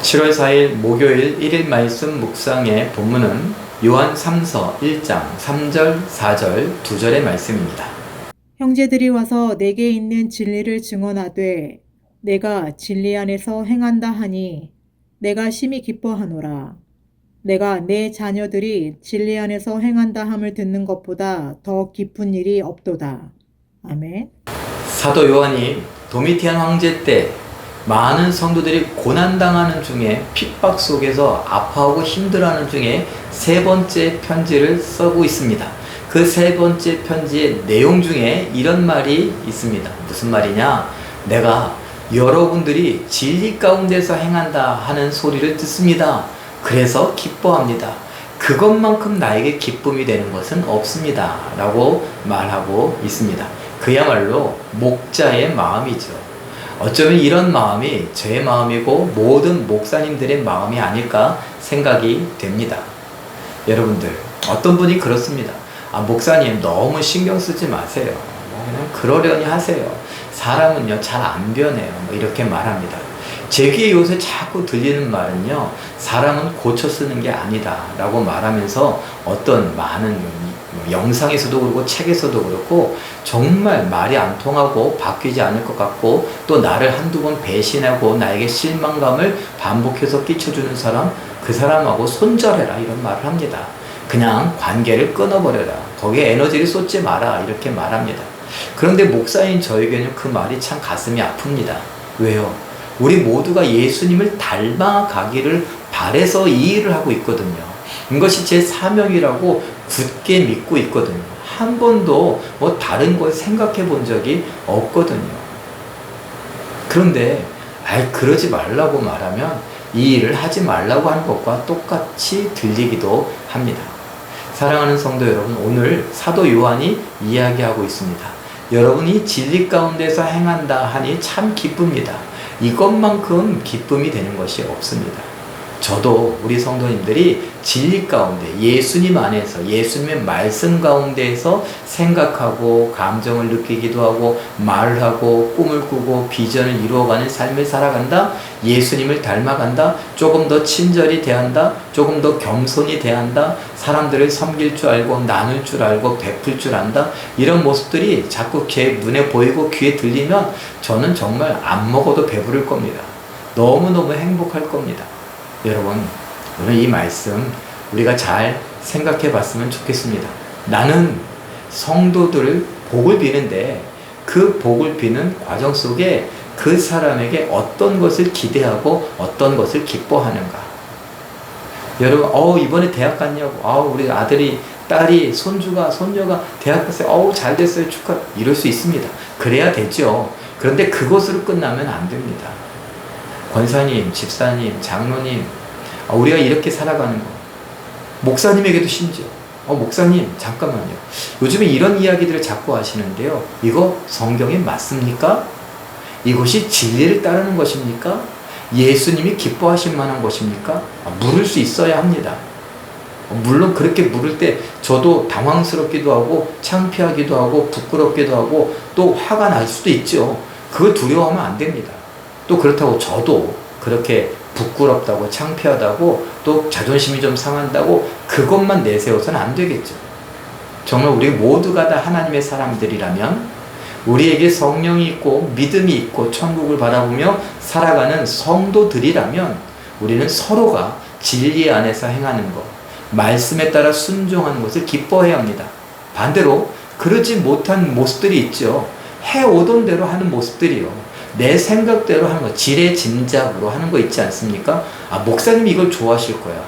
7월 4일 목요일 1일 말씀 묵상의 본문은 요한 3서 1장 3절, 4절, 2절의 말씀입니다. 형제들이 와서 내게 있는 진리를 증언하되 내가 진리 안에서 행한다 하니 내가 심히 기뻐하노라. 내가 내 자녀들이 진리 안에서 행한다 함을 듣는 것보다 더 기쁜 일이 없도다. 아멘. 사도 요한이 도미티안 황제 때 많은 성도들이 고난당하는 중에 핍박 속에서 아파하고 힘들어하는 중에 세 번째 편지를 쓰고 있습니다. 그 세 번째 편지의 내용 중에 이런 말이 있습니다. 무슨 말이냐? 내가 여러분들이 진리 가운데서 행한다 하는 소리를 듣습니다. 그래서 기뻐합니다. 그것만큼 나에게 기쁨이 되는 것은 없습니다. 라고 말하고 있습니다. 그야말로 목자의 마음이죠. 어쩌면 이런 마음이 제 마음이고 모든 목사님들의 마음이 아닐까 생각이 됩니다. 여러분들, 어떤 분이 그렇습니다. 목사님 너무 신경 쓰지 마세요. 그냥 그러려니 하세요. 사람은요 잘 안 변해요. 이렇게 말합니다. 제 귀에 요새 자꾸 들리는 말은요, 사람은 고쳐 쓰는 게 아니다 라고 말하면서 어떤 많은 영상에서도 그렇고 책에서도 그렇고 정말 말이 안 통하고 바뀌지 않을 것 같고 또 나를 한두 번 배신하고 나에게 실망감을 반복해서 끼쳐주는 사람, 그 사람하고 손절해라 이런 말을 합니다. 그냥 관계를 끊어버려라. 거기에 에너지를 쏟지 마라 이렇게 말합니다. 그런데 목사인 저에게는 그 말이 참 가슴이 아픕니다. 왜요? 우리 모두가 예수님을 닮아가기를 바래서 이 일을 하고 있거든요. 이것이 제 사명이라고 굳게 믿고 있거든요. 한 번도 다른 걸 생각해 본 적이 없거든요. 그런데 그러지 말라고 말하면 이 일을 하지 말라고 하는 것과 똑같이 들리기도 합니다. 사랑하는 성도 여러분, 오늘 사도 요한이 이야기하고 있습니다. 여러분이 진리 가운데서 행한다 하니 참 기쁩니다. 이것만큼 기쁨이 되는 것이 없습니다. 저도 우리 성도님들이 진리 가운데 예수님 안에서 예수님의 말씀 가운데에서 생각하고 감정을 느끼기도 하고 말을 하고 꿈을 꾸고 비전을 이루어가는 삶을 살아간다. 예수님을 닮아간다. 조금 더 친절히 대한다. 조금 더 겸손히 대한다. 사람들을 섬길 줄 알고 나눌 줄 알고 베풀 줄 안다. 이런 모습들이 자꾸 제 눈에 보이고 귀에 들리면 저는 정말 안 먹어도 배부를 겁니다. 너무너무 행복할 겁니다. 여러분, 오늘 이 말씀 우리가 잘 생각해 봤으면 좋겠습니다. 나는 성도들을 복을 비는데 그 복을 비는 과정 속에 그 사람에게 어떤 것을 기대하고 어떤 것을 기뻐하는가. 여러분, 이번에 대학 갔냐고, 우리 아들이, 딸이, 손주가, 손녀가 대학 갔어요. 잘 됐어요. 축하. 이럴 수 있습니다. 그래야 되죠. 그런데 그것으로 끝나면 안 됩니다. 권사님, 집사님, 장로님, 우리가 이렇게 살아가는 거. 목사님에게도 심지어, 목사님, 잠깐만요. 요즘에 이런 이야기들을 자꾸 하시는데요. 이거 성경에 맞습니까? 이것이 진리를 따르는 것입니까? 예수님이 기뻐하실 만한 것입니까? 물을 수 있어야 합니다. 물론 그렇게 물을 때 저도 당황스럽기도 하고 창피하기도 하고 부끄럽기도 하고 또 화가 날 수도 있죠. 그걸 두려워하면 안 됩니다. 또 그렇다고 저도 그렇게 부끄럽다고 창피하다고 또 자존심이 좀 상한다고 그것만 내세워서는 안 되겠죠. 정말 우리 모두가 다 하나님의 사람들이라면 우리에게 성령이 있고 믿음이 있고 천국을 바라보며 살아가는 성도들이라면 우리는 서로가 진리 안에서 행하는 것, 말씀에 따라 순종하는 것을 기뻐해야 합니다. 반대로 그러지 못한 모습들이 있죠. 해오던 대로 하는 모습들이요. 내 생각대로 하는 거, 지레짐작으로 하는 거 있지 않습니까? 목사님이 이걸 좋아하실 거야.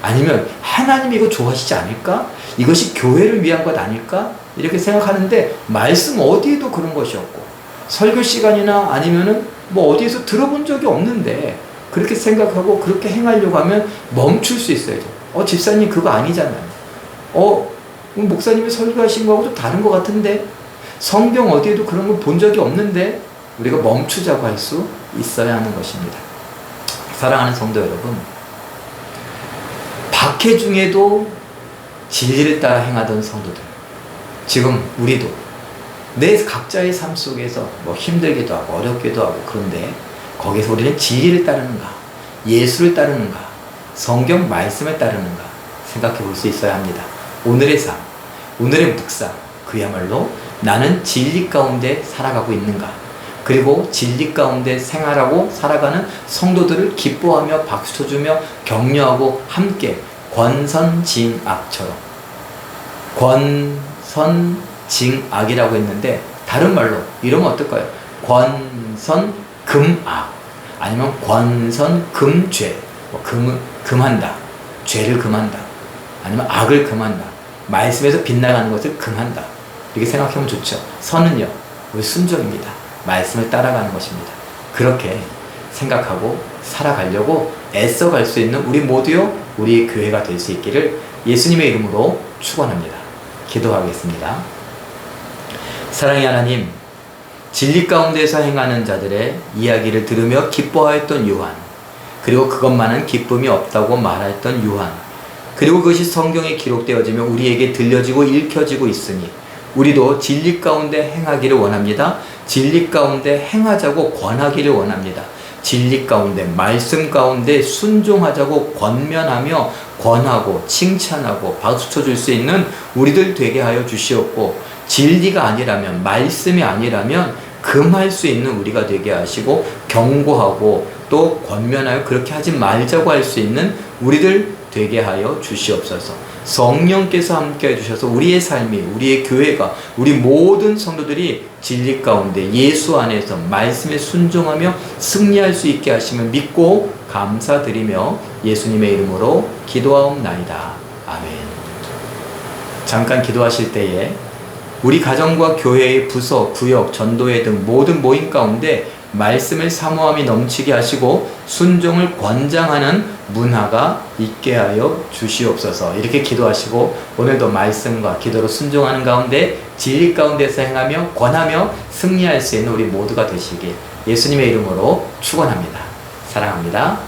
아니면 하나님이 이거 좋아하시지 않을까? 이것이 교회를 위한 것 아닐까? 이렇게 생각하는데 말씀 어디에도 그런 것이 없고 설교 시간이나 아니면은 어디에서 들어본 적이 없는데 그렇게 생각하고 그렇게 행하려고 하면 멈출 수 있어야죠. 집사님 그거 아니잖아요. 목사님이 설교하신 거하고 좀 다른 것 같은데 성경 어디에도 그런 걸 본 적이 없는데 우리가 멈추자고 할 수 있어야 하는 것입니다. 사랑하는 성도 여러분, 박해 중에도 진리를 따라 행하던 성도들, 지금 우리도 내 각자의 삶 속에서 힘들기도 하고 어렵기도 하고 그런데 거기서 우리는 진리를 따르는가? 예수를 따르는가, 성경 말씀을 따르는가 생각해 볼 수 있어야 합니다. 오늘의 삶, 오늘의 묵상, 그야말로 나는 진리 가운데 살아가고 있는가, 그리고 진리 가운데 생활하고 살아가는 성도들을 기뻐하며 박수쳐주며 격려하고 함께 권선징악처럼, 권선징악이라고 했는데 다른 말로 이러면 어떨까요? 권선금악, 아니면 권선금죄, 금한다, 죄를 금한다, 아니면 악을 금한다, 말씀에서 빗나가는 것을 금한다, 이렇게 생각하면 좋죠. 선은요, 우리 순종입니다. 말씀을 따라가는 것입니다. 그렇게 생각하고 살아가려고 애써갈 수 있는 우리 모두요, 우리 교회가 될 수 있기를 예수님의 이름으로 축원합니다. 기도하겠습니다. 사랑의 하나님, 진리 가운데서 행하는 자들의 이야기를 들으며 기뻐하였던 요한, 그리고 그것만은 기쁨이 없다고 말했던 요한, 그리고 그것이 성경에 기록되어지며 우리에게 들려지고 읽혀지고 있으니 우리도 진리 가운데 행하기를 원합니다. 진리 가운데 행하자고 권하기를 원합니다. 진리 가운데, 말씀 가운데 순종하자고 권면하며 권하고 칭찬하고 박수쳐 줄 수 있는 우리들 되게 하여 주시옵고, 진리가 아니라면, 말씀이 아니라면 금할 수 있는 우리가 되게 하시고, 경고하고 또 권면하여 그렇게 하지 말자고 할 수 있는 우리들 되게 하여 주시옵소서. 성령께서 함께 해주셔서 우리의 삶이, 우리의 교회가, 우리 모든 성도들이 진리 가운데 예수 안에서 말씀에 순종하며 승리할 수 있게 하심을 믿고 감사드리며 예수님의 이름으로 기도하옵나이다. 아멘. 잠깐 기도하실 때에 우리 가정과 교회의 부서, 구역, 전도회 등 모든 모임 가운데 말씀을 사모함이 넘치게 하시고 순종을 권장하는 문화가 있게 하여 주시옵소서. 이렇게 기도하시고 오늘도 말씀과 기도로 순종하는 가운데 진리 가운데서 행하며 권하며 승리할 수 있는 우리 모두가 되시길 예수님의 이름으로 축원합니다. 사랑합니다.